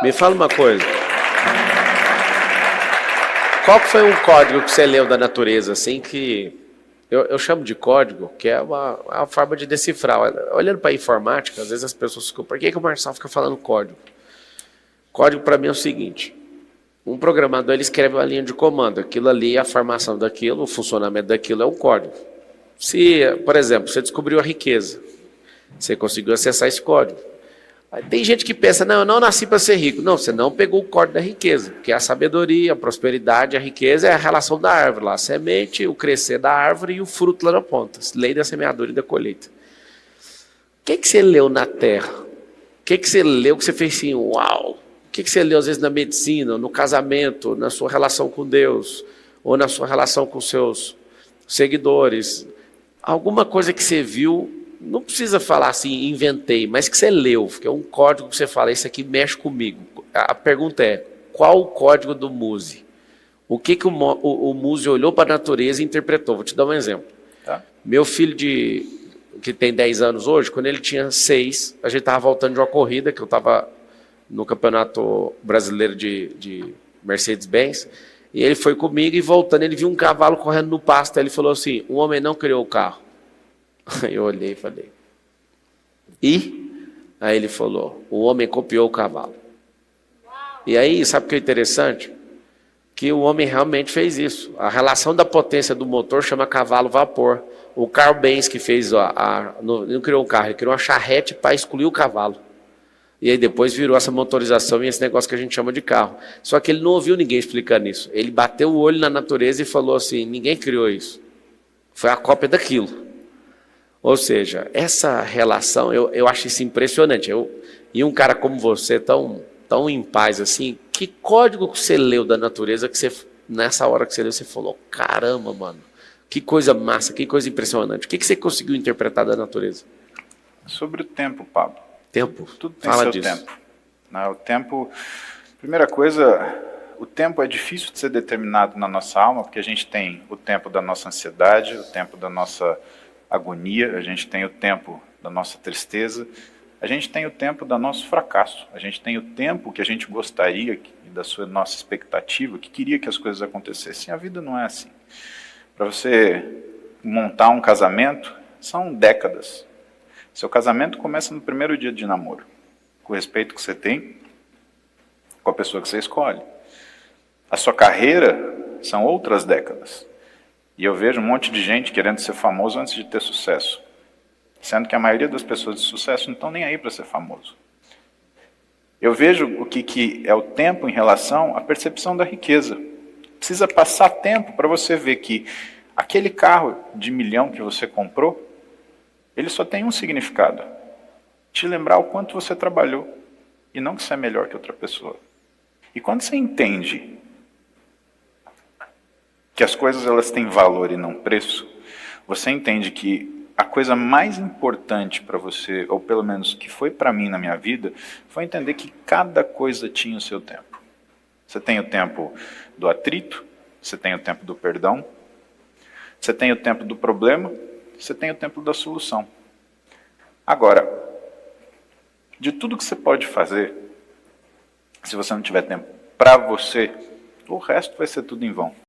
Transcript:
Me fala uma coisa. Qual que foi um código que você leu da natureza, assim, que eu chamo de código, que é uma forma de decifrar. Olhando para a informática, às vezes as pessoas ficam, por que o Marçal fica falando código? Código para mim é o seguinte, um programador ele escreve uma linha de comando, aquilo ali, a formação daquilo, o funcionamento daquilo é um código. Se, por exemplo, você descobriu a riqueza, você conseguiu acessar esse código. Aí tem gente que pensa, não, eu não nasci para ser rico. Não, você não pegou o código da riqueza, porque a sabedoria, a prosperidade, a riqueza é a relação da árvore lá, a semente, o crescer da árvore e o fruto lá na ponta, lei da semeadura e da colheita. O que você leu na terra? O que você leu que você fez assim, uau? O que você leu às vezes na medicina, no casamento, na sua relação com Deus, ou na sua relação com seus seguidores? Alguma coisa que você viu, não precisa falar assim, inventei, mas que você leu, que é um código que você fala, isso aqui mexe comigo. A pergunta é, qual o código do Muse? O que o Muse olhou para a natureza e interpretou? Vou te dar um exemplo. Tá. Meu filho, que tem 10 anos hoje, quando ele tinha 6, a gente estava voltando de uma corrida, que eu estava no Campeonato Brasileiro de Mercedes-Benz, e ele foi comigo e voltando, ele viu um cavalo correndo no pasto, aí ele falou assim, o homem não criou o carro. Aí eu olhei e falei, e? Aí ele falou, o homem copiou o cavalo. E aí, sabe o que é interessante? Que o homem realmente fez isso. A relação da potência do motor chama cavalo-vapor. O Carl Benz que fez, não criou um carro, ele criou uma charrete para excluir o cavalo. E aí depois virou essa motorização e esse negócio que a gente chama de carro. Só que ele não ouviu ninguém explicando isso. Ele bateu o olho na natureza e falou assim, ninguém criou isso. Foi a cópia daquilo. Ou seja, essa relação, eu acho isso impressionante. E um cara como você, tão em paz assim, que código que você leu da natureza que você, nessa hora que você leu, você falou, caramba, mano, que coisa massa, que coisa impressionante. O que você conseguiu interpretar da natureza? Sobre o tempo, Pablo. Tempo? Tudo tem Fala seu disso. tempo. O tempo, primeira coisa, o tempo é difícil de ser determinado na nossa alma, porque a gente tem o tempo da nossa ansiedade, o tempo da nossa agonia, a gente tem o tempo da nossa tristeza, a gente tem o tempo do nosso fracasso, a gente tem o tempo que a gente gostaria, da nossa expectativa, que queria que as coisas acontecessem. A vida não é assim. Para você montar um casamento, são décadas. Seu casamento começa no primeiro dia de namoro, com o respeito que você tem com a pessoa que você escolhe. A sua carreira são outras décadas. E eu vejo um monte de gente querendo ser famoso antes de ter sucesso. Sendo que a maioria das pessoas de sucesso não estão nem aí para ser famoso. Eu vejo o que é o tempo em relação à percepção da riqueza. Precisa passar tempo para você ver que aquele carro de 1 milhão que você comprou, ele só tem um significado. Te lembrar o quanto você trabalhou. E não que você é melhor que outra pessoa. E quando você entende que as coisas elas têm valor e não preço, você entende que a coisa mais importante para você, ou pelo menos que foi para mim na minha vida, foi entender que cada coisa tinha o seu tempo. Você tem o tempo do atrito, você tem o tempo do perdão, você tem o tempo do problema, você tem o tempo da solução. Agora, de tudo que você pode fazer, se você não tiver tempo para você, o resto vai ser tudo em vão.